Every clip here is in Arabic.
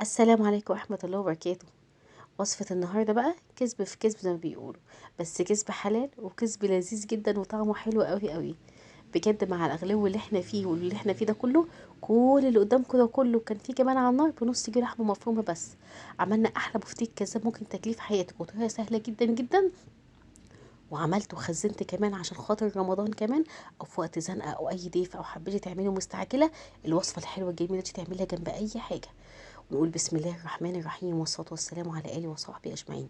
السلام عليكم ورحمة الله وبركاته. وصفة النهاردة بقى كذب في كذب زي ما بيقولوا، بس كذب حلال وكذب لذيذ جدا وطعمه حلو قوي قوي بجد. مع الاغلو اللي احنا فيه واللي احنا فيه ده كله، كل اللي قدامكم ده كله كان فيه كمان على النار بنص كيلو لحمة مفرومة بس. عملنا احلى بفتيك كذاب ممكن تاكليه في حياتك، وطريقة سهلة جدا جدا. وعملت وخزنت كمان عشان خاطر رمضان كمان، او في وقت زنقة او اي ضيف او حبيتي تعملي مستعجلة. الوصفة الحلوة الجميلة دي تعمليها جنب اي حاجة. نقول بسم الله الرحمن الرحيم والصلاة والسلام على آله وصحبه أجمعين.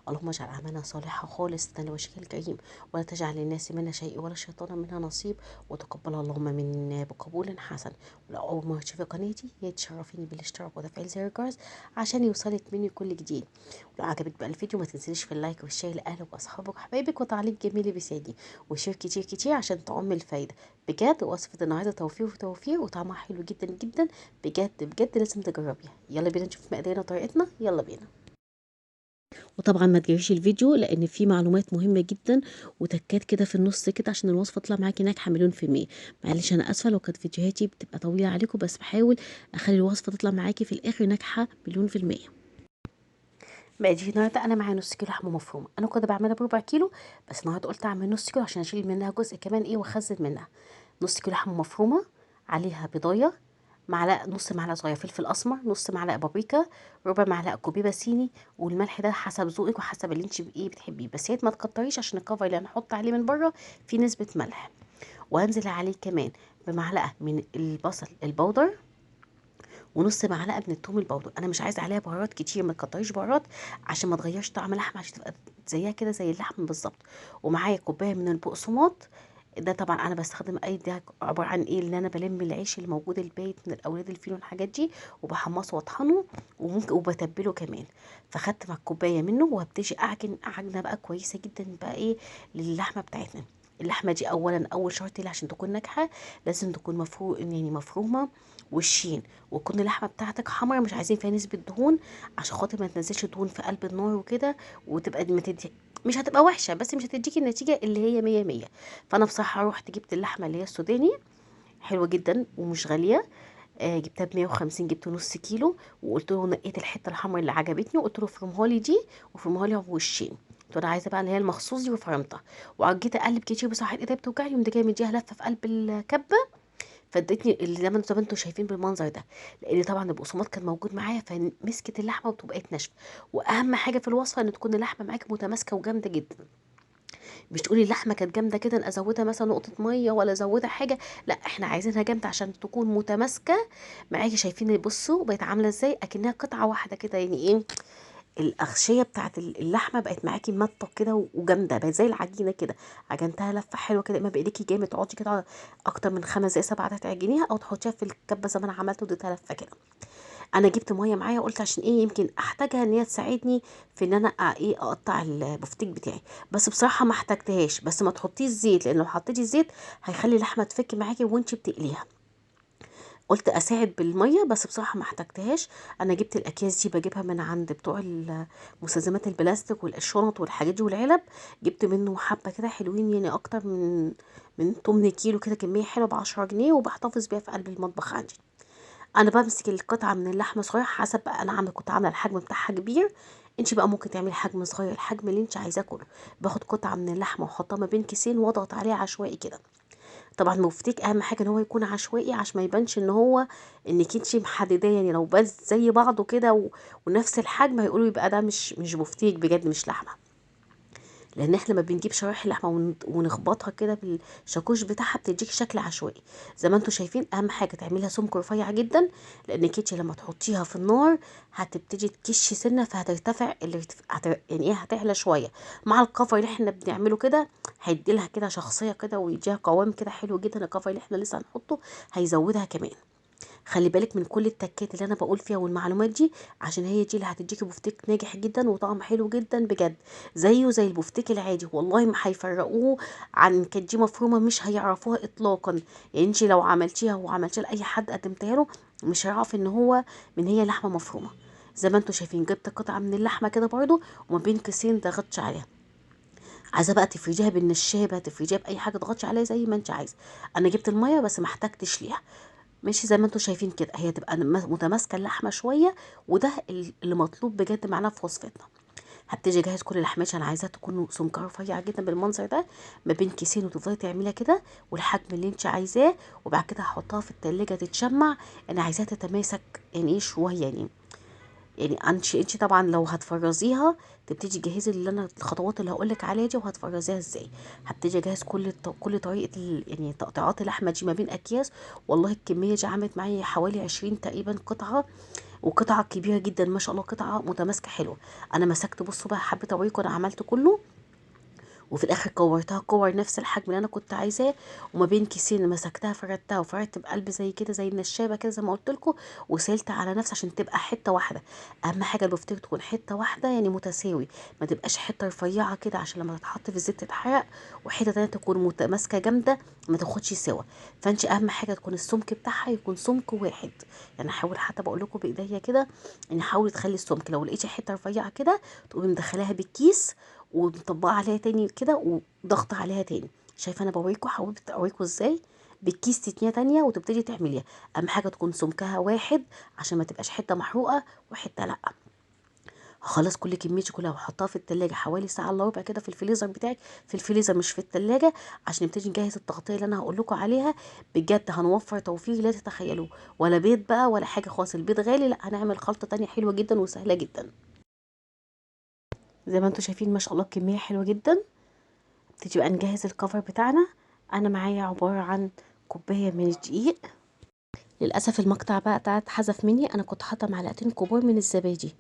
اللهم اجعل أعمالنا صالحة خالصة لوجهك الكريم، ولا تجعل للناس منا شيء ولا الشيطان منها نصيب، وتقبل اللهم منا بقبول حسن. ولو أول مرة تشوفي قناتي يتشرفيني بالاشتراك وتفعيل زر الجرس عشان يوصلك مني كل جديد. ولو عجبك بقى الفيديو ما تنسيش في اللايك والشير لأهلك وأصحابك وحبايبك، وتعليق جميل بيساعدني، وشير كتير كتير عشان تعم الفايدة. بجد وصفة النهاردة توفير في توفير وطعمها حلو جدا جدا. بجد بجد لازم تجربيها. يلا بينا نشوف مقاديرنا وطريقتنا، يلا بينا. وطبعا ما تجريش الفيديو لان فيه معلومات مهمه جدا وتكات كده في النص كده عشان الوصفه تطلع معاكي ناجحه مليون في الميه. معلش انا اسفه لو كانت فيديوهاتي بتبقى طويله عليكم، بس بحاول اخلي الوصفه تطلع معاكي في الاخر ناجحه مليون في الميه. مقادير النهارده انا معايا نص كيلو لحمه مفرومه، انا كنت بعملها بربع كيلو، بس النهارده قلت اعمل نص كيلو عشان اشيل منها جزء كمان واخزن منها. نص كيلو لحمه مفرومه، عليها بيضايه، معلقه نص معلقه صغيره فلفل اسمر، نص معلقه بابريكا، ربع معلقه كوبيبه صيني، والملح ده حسب ذوقك وحسب اللي انت بتحبيه، بس هي ما تكتريش عشان الكفر اللي هنحط عليه من بره فيه نسبه ملح. وهنزل عليه كمان بمعلقه من البصل البودر، ونص معلقه من الثوم البودر. انا مش عايزه عليها بهارات كتير، ما تكتريش بهارات عشان ما تغيرش طعم اللحمه، عشان تبقى زيها كده زي اللحم بالظبط. ومعايا كوبايه من البقسماط، ده طبعا انا بستخدم اي، ده عباره عن ايه، اللي انا بلم العيش الموجود البايت من الاولاد الفينو والحاجات دي، وبحمصه واطحنه، وممكن وبتبله كمان. فخدت مع الكوبايه منه وهبتدي اعجن عجنه بقى كويسه جدا بقى للحمه بتاعتنا. اللحمه دي اولا اول شرط ليها عشان تكون ناجحه لازم تكون يعني مفرومه والشين، وتكون اللحمه بتاعتك حمرا، مش عايزين فيها نسبه دهون عشان خاطر ما تنزلش دهون في قلب النار وكده، وتبقى ما تدي، مش هتبقى وحشه بس مش هتديكي النتيجه اللي هي مية مية. فانا بصراحه روحت جبت اللحمه اللي هي السوداني، حلوه جدا ومش غاليه. جبتها ب 150، جبت نص كيلو، وقلت له نقيت الحته الحمراء اللي عجبتني وقلت له فرمها لي دي وفرمها لي بوشين. قلت له انا عايزه بقى اللي هي المخصوص دي وفرمتها. وجيت اقلب كتير بصراحه ايديا بتوجعني، قمت جايه مديها لفه في قلب الكبه، فادتني اللي زي ما انتم شايفين بالمنظر ده. لان طبعا البقسماط كان موجود معايا فمسكت اللحمه وبقت ناشفه. واهم حاجه في الوصفه ان تكون اللحمه معاكي متماسكه وجامده جدا. مش تقولي اللحمه كانت جامده كده ازودها مثلا نقطه ميه ولا ازودها حاجه، لا احنا عايزينها جامده عشان تكون متماسكه معاكي. شايفين بصوا بقت عامله ازاي، اكنها قطعه واحده كده، يعني ايه، الاغشيه بتاعت اللحمه بقت معاكي مطه كده وجامده، بقت زي العجينه كده. عجنتها لفه حلوه كده، اما بايديكي جامد تقعدي كده اكتر من 5 دقايق 7 دقايق تعجنيها، او تحطيها في الكبه زي ما انا عملت وديتها لفه كده. انا جبت ميه معايا قلت عشان ايه يمكن احتاجها ان هي تساعدني في ان انا اقطع البفتيك بتاعي. بس بصراحه ما احتاجتهاش، بس ما تحطيش زيت لان لو حطيتي زيت هيخلي اللحمه تفك معاكي وانتي بتقليها. قلت اساعد بالميه بس بصراحه ما احتاجتهاش. انا جبت الاكياس دي بجيبها من عند بتوع مستلزمات البلاستيك والشنط والحاجات دي والعلب. جبت منه حبه كده حلوين، يعني اكتر من 8 كيلو كده، كميه حلوه ب10 جنيه، وبحتفظ بيها في قلب المطبخ عندي. انا بمسك القطعه من اللحمه صغيره حسب بقى، انا كنت عامله الحجم بتاعها كبير، انت بقى ممكن تعملي حجم صغير الحجم اللي انت عايزاه كله. باخد قطعه من اللحمه واحطها ما بين كيسين واضغط عليها عشوائي كده. طبعا المفتيك اهم حاجه ان هو يكون عشوائي عشان ما يبانش ان هو انك انت محدده، يعني لو بان زي بعضه كده ونفس الحجم هيقولوا يبقى ده مش بفتيك بجد، مش لحمه. لان احنا لما بنجيب شرايح اللحمه ونخبطها كده بالشاكوش بتاعها بتديك شكل عشوائي. زي ما انتم شايفين اهم حاجه تعمليها سمك رفيع جدا، لان انت لما تحطيها في النار هتبتدي تكشي سنه فهترتفع يعني ايه هتعلى شويه. مع الكفر اللي احنا بنعمله كده هيديلها كده شخصيه كده ويديها قوام كده حلو جدا. الكفر اللي احنا لسه هنحطه هيزودها كمان. خلي بالك من كل التكات اللي انا بقول فيها والمعلومات دي، عشان هي دي اللي هتديكي بفتيك ناجح جدا وطعم حلو جدا بجد، زيه زي البفتيك العادي. والله ما هيفرقوه عن كانت دي مفرومه، مش هيعرفوها اطلاقا. يعني انت لو عملتيها وعملتيها لاي حد قدمتها له مش هيعرف ان هو من هي لحمه مفرومه. زي ما انتم شايفين جبت قطعه من اللحمه كده برضو وما بين كيسين ضغطش عليها. عايزه بقى تفرديها بالنشابه، تفرديها باي حاجه، تضغطي عليها زي ما انت عايزه. انا جبت الميه بس ما احتجتش ليها. ماشي زي ما انتم شايفين كده، هي تبقى متماسكه اللحمه شويه، وده اللي مطلوب بجد معانا في وصفتنا. هبتدي اجهز كل لحمتي، انا عايزاها تكون سمكها رفيع جدا بالمنظر ده، ما بين كيسين، وتفضلي تعمليها كده والحجم اللي انت عايزاه. وبعد كده هحطها في التلاجة تتشمع. انا عايزاها تتماسك يعني ايه شويه يعني انت طبعا لو هتفرزيها تبتدي تجهزي اللي انا الخطوات اللي هقولك عليها دي، وهتفرزيها ازاي. هبتدي اجهز كل طريقه يعني تقطيعات اللحمه دي ما بين اكياس. والله الكميه دي عملت معايا حوالي 20 تقريبا قطعه، وقطعه كبيره جدا ما شاء الله، قطعه متماسكه حلوه. انا مسكت، بصوا بقى حبيت اوريكم انا عملت كله، وفي الاخر كورتها كور نفس الحجم اللي انا كنت عايزاه. وما بين كيسين مسكتها فردتها وفردت بقلب زي كده زي النشابه كده زي ما قلت لكم، وسيلت على نفس عشان تبقى حته واحده. اهم حاجه البفتيك تكون حته واحده يعني متساوي، ما تبقاش حته رفيعه كده عشان لما تتحط في الزيت تتحرق، وحته تانية تكون متماسكه جامده ما تاخدش سوا. فانت اهم حاجه تكون السمك بتاعها يكون سمك واحد. يعني حاول، حتى بقول لكم بايديا كده، يعني حاوري تخلي السمك، لو لقيتي حته رفيعه كده تقومي مدخلاها بالكيس ومطبقه عليها تاني كده وضغط عليها تاني. شايفه انا بوريكم، حاولت اوريكم ازاي بالكيس تتنيه تانية وتبتدي تعمليها. اهم حاجه تكون سمكها واحد عشان ما تبقاش حته محروقه وحته لا. هخلص كل كميتي كلها واحطها في التلاجة حوالي ساعه الا ربع كده في الفريزر بتاعك، في الفريزر مش في التلاجة، عشان نبتدي نجهز التغطيه اللي انا هقول لكم عليها. بجد هنوفر توفير لا تتخيلوه، ولا بيض بقى ولا حاجه خالص. البيض غالي، لا هنعمل خلطه تانية حلوه جدا وسهله جدا. زي ما انتم شايفين ما شاء الله الكميه حلوه جدا. نبتدي بقى نجهز الكفر بتاعنا. انا معايا عبارة عن كوباية من الدقيق. للأسف المقطع بقى بتاعت حذف مني، انا كنت حاطة معلقتين كبار من الزبادي.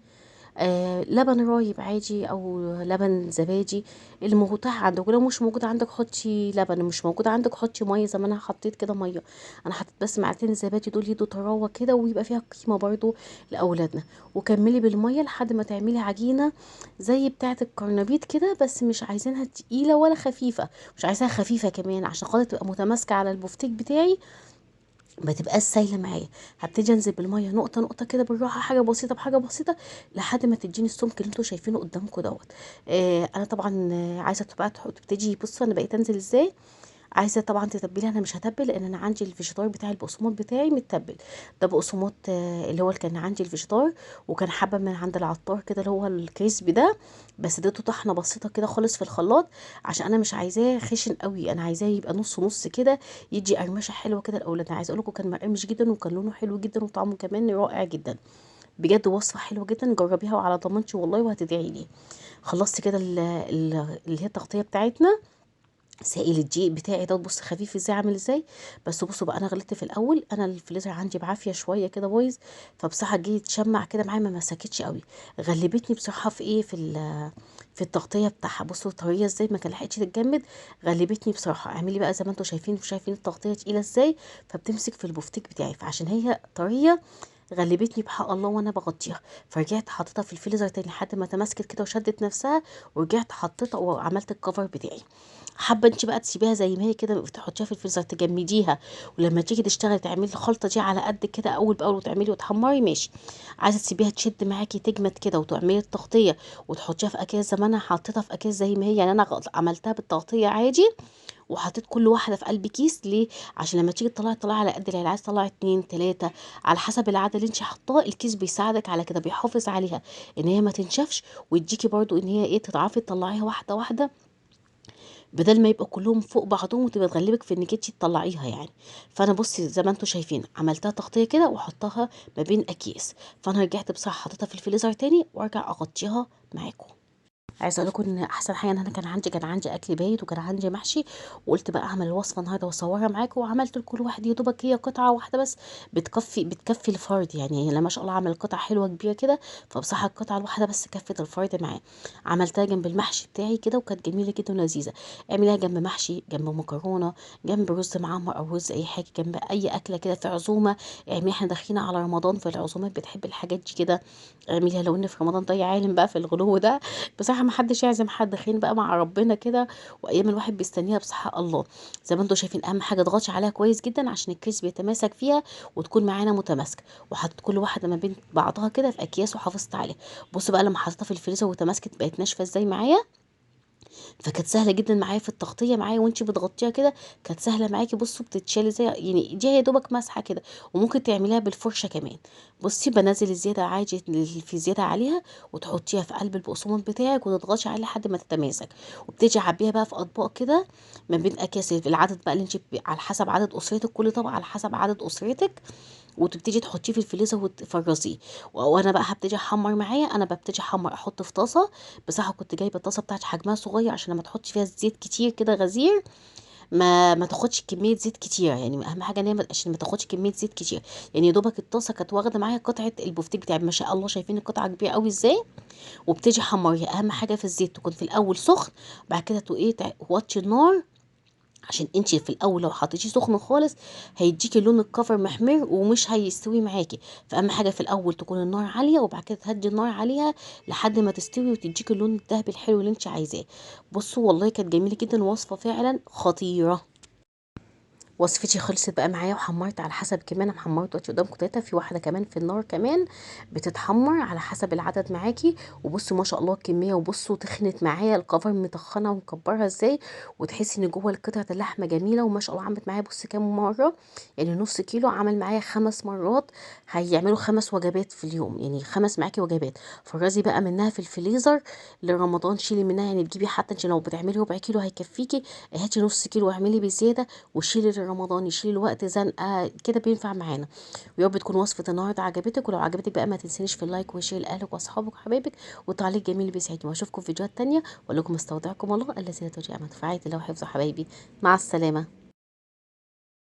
لبن رايب عادي او لبن زبادي اللي متاح عندك. لو مش موجود عندك حطي لبن، مش موجود عندك حطي ميه زي ما انا حطيت كده ميه. انا حطيت بس معلقتين الزبادي دول يدوا طراوه كده ويبقى فيها قيمه برضو لاولادنا. وكملي بالميه لحد ما تعملي عجينه زي بتاعه الكرنبيط كده، بس مش عايزينها تقيله ولا خفيفه، مش عايزاها خفيفه كمان عشان خاطر تبقى متماسكه على البفتيك بتاعي، ما تبقاش سايله معايا. هبتدي انزل بالميه نقطه نقطه كده بالراحه، حاجه بسيطه بحاجه بسيطه، لحد ما تديني السمك اللي انتوا شايفينه قدامكم دوت. انا طبعا عايزه تبقى تبتدي. بصوا انا بقيت انزل ازاي. عايزه طبعا تتبلي، انا مش هتبل لان انا عندي الفيجيتار بتاعي البقسماط بتاعي متبل. ده بقسماط اللي هو اللي كان عندي الفيجيتار، وكان حبه من عند العطار كده اللي هو الكريسبي ده. بس اديته طحنه بسيطه كده خالص في الخلاط، عشان انا مش عايزاه خشن قوي، انا عايزاه يبقى نص نص كده، يدي قرمشه حلوه كده لاولادنا. عايزه اقول لكم كان مقرمش جدا وكان لونه حلو جدا وطعمه كمان رائع جدا. بجد وصفه حلوه جدا، جربيها وعلى ضمانتي والله وهتدعي لي. خلصت كده اللي هي التغطيه بتاعتنا. سائل الدقيق بتاعي ده بص خفيف ازاي عامل ازاي. بس بصوا بقى انا غلطت في الاول، انا الفريزر عندي بعافيه شويه كده بايظ، فبصراحه جه يتشمع كده معايا ما مسكتش قوي. غلبتني بصراحه في ايه في التغطيه بتاعها. بصوا طريه ازاي ما كان لحقتش تتجمد. غلبتني بصراحه. اعملي بقى زي ما انتم شايفين التغطيه تقيله ازاي، فبتمسك في البفتيك بتاعي، فعشان هي طريه غلبتني بحق الله وانا بغطيها. فرجعت حطيتها في الفريزر تاني لحد ما تماسكت كده وشدت نفسها، ورجعت حطيتها وعملت الكفر بتاعي. حابه انت بقى تسيبيها زي ما هي كده تحطيها في الفريزر تجمديها، ولما تيجي تشتغلي تعملي الخلطه دي على قد كده اول باول وتعملي وتحمري ماشي. عايزه تسيبيها تشد معاكي تجمد كده وتعملي التغطيه وتحطيها في اكياس زي ما انا حطيتها في اكياس زي ما هي. يعني انا عملتها بالتغطيه عادي، وحطيت كل واحده في قلب كيس ليه؟ عشان لما تيجي تطلعي على قد العيله، عايز تطلعي اتنين تلاته على حسب العدد اللي انت حاطاه، الكيس بيساعدك على كده، بيحافظ عليها ان هي ما تنشفش، ويديكي برضو ان هي ايه تضعفي تطلعيها واحده واحده، بدل ما يبقوا كلهم فوق بعضهم وتبقى تغلبك في انك انتي تطلعيها يعني. فانا بصي زي ما انتم شايفين عملتها تغطيه كده وحطها ما بين اكياس. فانا رجعت بصراحه حطيتها في الفريزر تاني وارجع اغطيها معاكم. عايزه اقول لكم ان احسن حاجه ان انا كان عندي اكل بايت وكان عندي محشي، وقلت بقى اعمل الوصفه النهارده واصورها معاكم، وعملت لكل واحد يا دوبك هي قطعه واحده بس بتكفي الفرد. يعني لما شاء الله عمل قطعه حلوه كبيره كده، فبصراحه القطعه الواحده بس كفت الفرد معاه. عملتها جنب المحشي بتاعي كده وكانت جميله جدا ولذيذه. اعمليها جنب محشي، جنب مكرونه، جنب رز معمر او رز اي حاجه، جنب اي اكله كده في عزومه. اعمليها، احنا داخلين على رمضان، في العزومات بتحب الحاجات دي كده. اعمليها لو ان في رمضان ده يا عالم بقى في الغلو ده. بصراحه ما حدش يعزم حد، خين بقى مع ربنا كده، وايام الواحد بيستنيها بصحة الله. زي ما انتم شايفين اهم حاجه اضغطي عليها كويس جدا عشان الكيس بيتماسك فيها وتكون معانا متماسكه. وحطيت كل واحده ما بين بعضها كده في اكياس وحافظت عليها. بصوا بقى لما حطيتها في الفريزر وتماسكت بقت ناشفه ازاي معايا. فكانت سهله جدا معايا في التغطيه معايا، وانتي بتغطيها كده كانت سهله معاكي. بصوا بتتشالي زي يعني دي يا دوبك مسحه كده، وممكن تعمليها بالفرشه كمان. بصي بنزل الزياده عادي اللي في زياده عليها، وتحطيها في قلب البقسماط بتاعك وتضغطي عليه لحد ما تتماسك، وبتيجي عبيها بقى في اطباق كده ما بين اكياس العدد بقى اللي انت على حسب عدد اسرتك، كل طبق على حسب عدد اسرتك، وتبتدي تحطيه في الفريزر وتفرزيه. وانا بقى هبتدي احمر معايا، انا ببتدي احمر احط في طاسه. بصراحه كنت جايبه الطاسه بتاعتي حجمها صغير عشان لما تحطي فيها زيت كتير كده غزير ما تاخدش كميه زيت كتير، يعني اهم حاجه ان هي عشان ما تاخدش كميه زيت كتير. يعني يا دوبك الطاسه كانت واخده معايا قطعه البفتيك بتاعي، ما شاء الله شايفين القطعه كبيره قوي ازاي. وبتيجي حمريها، اهم حاجه في الزيت تكون في الاول سخن، بعد كده ايه توطي النار، عشان انتي في الاول لو حطيتيه سخن خالص هيديكي لون الكفر محمر ومش هيستوي معاكي. فاهم حاجه في الاول تكون النار عاليه، وبعد كده تهدي النار عليها لحد ما تستوي وتديكي اللون الذهبي الحلو اللي انت عايزاه. بصوا والله كانت جميله جدا، وصفه فعلا خطيره. وصفتي خلصت بقى معايا، وحمرت على حسب كمان، انا حمرت دلوقتي قدامكم تلاته، في واحده كمان في النار كمان بتتحمر على حسب العدد معاكي. وبصوا ما شاء الله الكميه، وبصوا تخنت معايا الكفر متخنه ومكبرها ازاي، وتحسي ان جوه قطعه اللحمه جميله. وما شاء الله عملت معايا بصي كام مره، يعني نص كيلو عمل معايا 5 مرات، هيعملوا 5 وجبات في اليوم، يعني 5 معاكي وجبات. فرزي بقى منها في الفريزر لرمضان، شيلي منها يعني تجيبي، حتى انت لو بتعملي ربع كيلو هيكفيكي، هاتي نص كيلو واعملي بزياده، وشيلي لرمضان يشيل الوقت زنقه كده بينفع معانا. ويا رب تكون وصفه النهارده عجبتك، ولو عجبتك بقى ما تنسينيش في اللايك وشير لاهلك واصحابك وحبايبك، وتعليق جميل بيسعدني. واشوفكم في فيديوهات تانية، واقول لكم استودعكم الله الذي لا تضيع امانته في رعاية الله وحفظه حبايبي. مع السلامه.